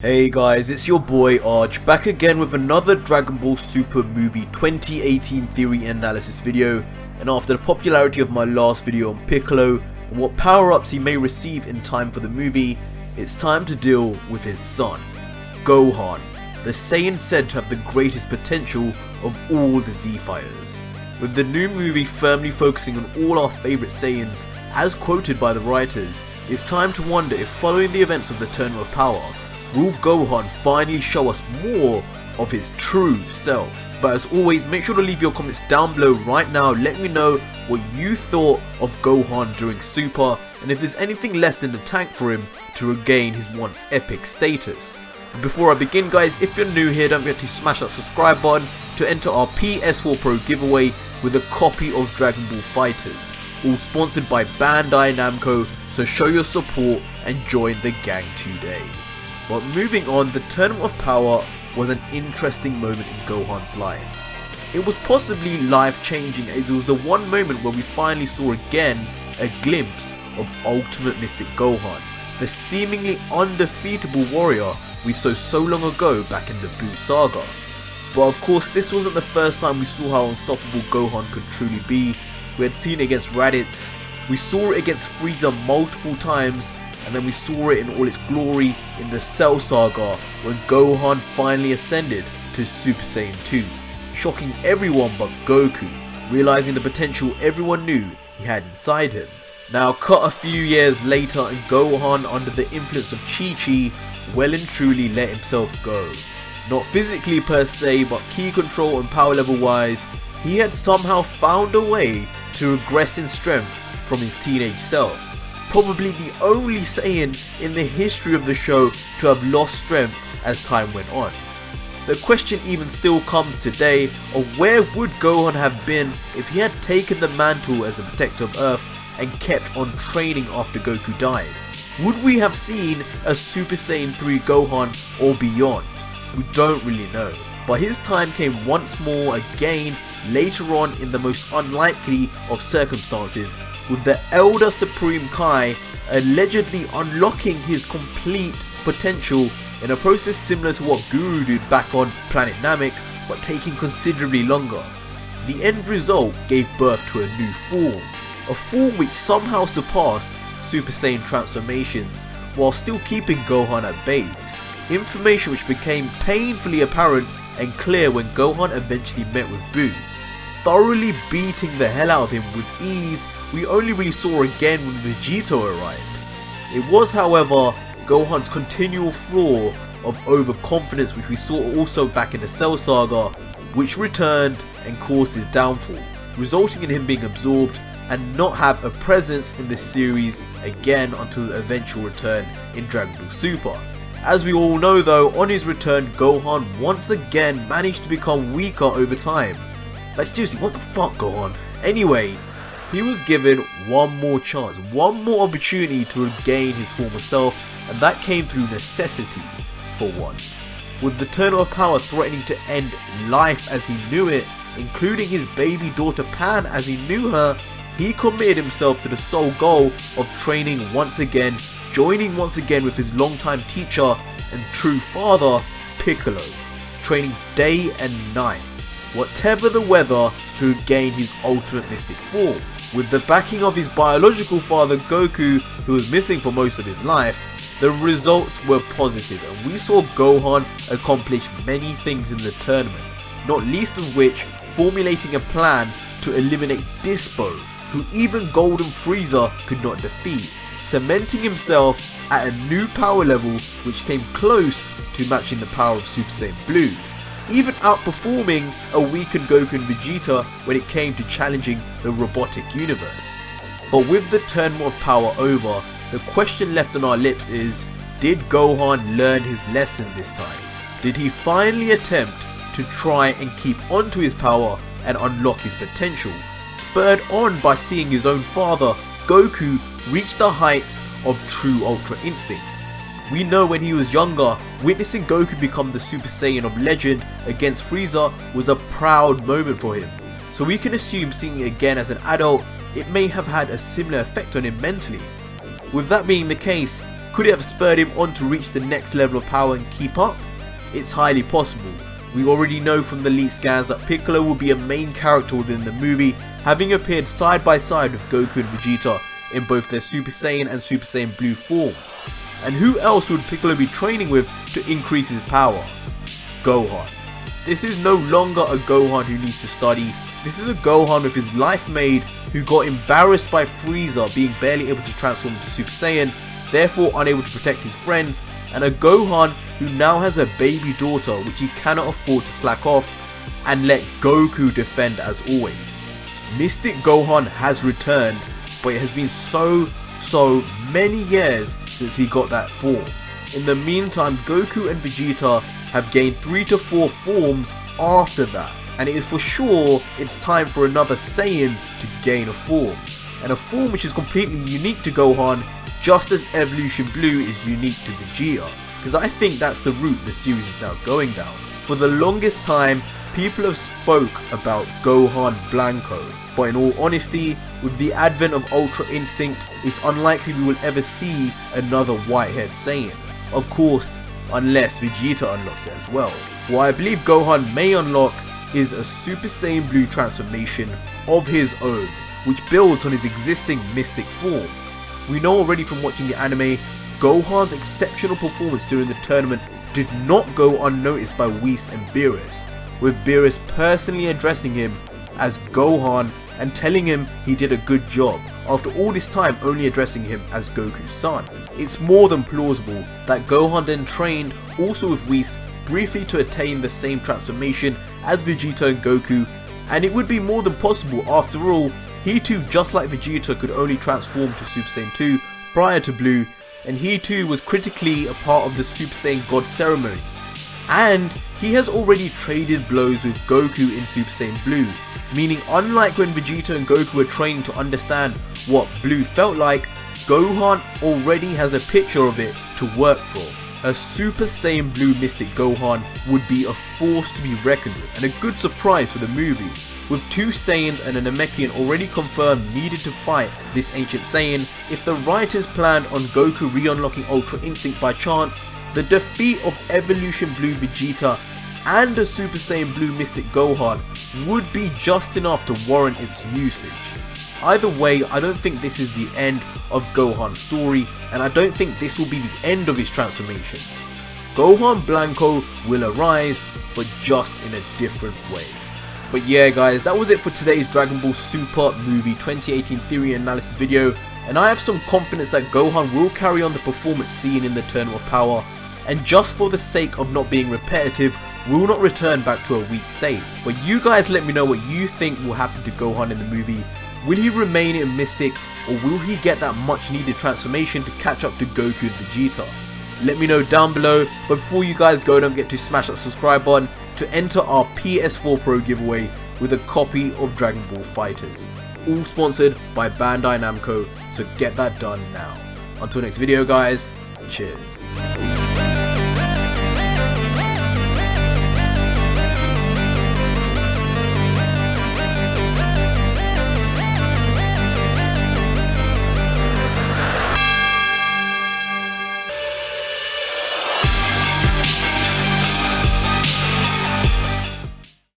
Hey guys, it's your boy Arch, back again with another Dragon Ball Super Movie 2018 theory analysis video. And after the popularity of my last video on Piccolo and what power-ups he may receive in time for the movie, it's time to deal with his son, Gohan, the Saiyan said to have the greatest potential of all the Z-Fighters. With the new movie firmly focusing on all our favourite Saiyans, as quoted by the writers, it's time to wonder if following the events of the Tournament of Power, will Gohan finally show us more of his true self? But as always, make sure to leave your comments down below right now. Let me know what you thought of Gohan during Super, and if there's anything left in the tank for him to regain his once epic status. But before I begin guys, if you're new here, don't forget to smash that subscribe button to enter our PS4 Pro giveaway with a copy of Dragon Ball FighterZ, all sponsored by Bandai Namco, so show your support and join the gang today. But moving on, the Tournament of Power was an interesting moment in Gohan's life. It was possibly life-changing as it was the one moment where we finally saw again a glimpse of Ultimate Mystic Gohan, the seemingly undefeatable warrior we saw so long ago back in the Buu saga. But of course, this wasn't the first time we saw how unstoppable Gohan could truly be. We had seen it against Raditz, we saw it against Frieza multiple times, and then we saw it in all its glory in the Cell Saga when Gohan finally ascended to Super Saiyan 2, shocking everyone but Goku, realizing the potential everyone knew he had inside him. Now cut a few years later and Gohan, under the influence of Chi-Chi, well and truly let himself go. Not physically per se, but ki control and power level wise, he had somehow found a way to regress in strength from his teenage self. Probably the only Saiyan in the history of the show to have lost strength as time went on. The question even still comes today of where would Gohan have been if he had taken the mantle as a protector of Earth and kept on training after Goku died. Would we have seen a Super Saiyan 3 Gohan or beyond? We don't really know. But his time came once more again later on in the most unlikely of circumstances, with the Elder Supreme Kai allegedly unlocking his complete potential in a process similar to what Guru did back on planet Namek, but taking considerably longer. The end result gave birth to a new form, a form which somehow surpassed Super Saiyan transformations while still keeping Gohan at base. Information which became painfully apparent and clear when Gohan eventually met with Buu, thoroughly beating the hell out of him with ease we only really saw again when Vegito arrived. It was however Gohan's continual flaw of overconfidence which we saw also back in the Cell Saga, which returned and caused his downfall, resulting in him being absorbed and not have a presence in the series again until the eventual return in Dragon Ball Super. As we all know though, on his return Gohan once again managed to become weaker over time. Like seriously, what the fuck Gohan? Anyway, he was given one more chance, one more opportunity to regain his former self, and that came through necessity for once. With the Tournament of Power threatening to end life as he knew it, including his baby daughter Pan as he knew her, he committed himself to the sole goal of training once again, joining once again with his longtime teacher and true father, Piccolo, training day and night, whatever the weather, to regain his ultimate mystic form. With the backing of his biological father Goku, who was missing for most of his life, the results were positive and we saw Gohan accomplish many things in the tournament, not least of which formulating a plan to eliminate Dispo, who even Golden Frieza could not defeat, cementing himself at a new power level which came close to matching the power of Super Saiyan Blue, even outperforming a weakened Goku and Vegeta when it came to challenging the robotic universe. But with the Tournament of Power over, the question left on our lips is, did Gohan learn his lesson this time? Did he finally attempt to try and keep onto his power and unlock his potential, spurred on by seeing his own father, Goku, reach the heights of true Ultra Instinct? We know when he was younger, witnessing Goku become the Super Saiyan of legend against Frieza was a proud moment for him, so we can assume seeing it again as an adult, it may have had a similar effect on him mentally. With that being the case, could it have spurred him on to reach the next level of power and keep up? It's highly possible. We already know from the leaked scans that Piccolo will be a main character within the movie, having appeared side by side with Goku and Vegeta in both their Super Saiyan and Super Saiyan Blue forms. And who else would Piccolo be training with to increase his power? Gohan. This is no longer a Gohan who needs to study. This is a Gohan with his life made, who got embarrassed by Frieza being barely able to transform into Super Saiyan, therefore unable to protect his friends, and a Gohan who now has a baby daughter which he cannot afford to slack off and let Goku defend as always. Mystic Gohan has returned, but it has been so many years since he got that form. In the meantime, Goku and Vegeta have gained 3 to 4 forms after that, and it is for sure it's time for another Saiyan to gain a form, and a form which is completely unique to Gohan, just as Evolution Blue is unique to Vegeta, because I think that's the route the series is now going down. For the longest time, people have spoke about Gohan Blanco, but in all honesty, with the advent of Ultra Instinct, it's unlikely we will ever see another white-haired Saiyan. Of course, unless Vegeta unlocks it as well. What I believe Gohan may unlock is a Super Saiyan Blue transformation of his own, which builds on his existing Mystic form. We know already from watching the anime, Gohan's exceptional performance during the tournament did not go unnoticed by Whis and Beerus, with Beerus personally addressing him as Gohan and telling him he did a good job, after all this time only addressing him as Goku's son. It's more than plausible that Gohan then trained also with Whis briefly to attain the same transformation as Vegeta and Goku, and it would be more than possible. After all, he too, just like Vegeta, could only transform to Super Saiyan 2 prior to Blue, and he too was critically a part of the Super Saiyan God ceremony. And he has already traded blows with Goku in Super Saiyan Blue, meaning unlike when Vegeta and Goku were training to understand what Blue felt like, Gohan already has a picture of it to work for. A Super Saiyan Blue Mystic Gohan would be a force to be reckoned with, and a good surprise for the movie. With 2 Saiyans and a Namekian already confirmed needed to fight this ancient Saiyan, if the writers planned on Goku re-unlocking Ultra Instinct by chance, the defeat of Evolution Blue Vegeta and a Super Saiyan Blue Mystic Gohan would be just enough to warrant its usage. Either way, I don't think this is the end of Gohan's story, and I don't think this will be the end of his transformations. Gohan Blanco will arise, but just in a different way. But yeah guys, that was it for today's Dragon Ball Super Movie 2018 theory analysis video, and I have some confidence that Gohan will carry on the performance seen in the Tournament of Power, and just for the sake of not being repetitive, will not return back to a weak state. But you guys let me know what you think will happen to Gohan in the movie. Will he remain in Mystic, or will he get that much needed transformation to catch up to Goku and Vegeta? Let me know down below, but before you guys go, don't forget to smash that subscribe button to enter our PS4 Pro giveaway with a copy of Dragon Ball FighterZ. All sponsored by Bandai Namco, so get that done now. Until next video guys, cheers.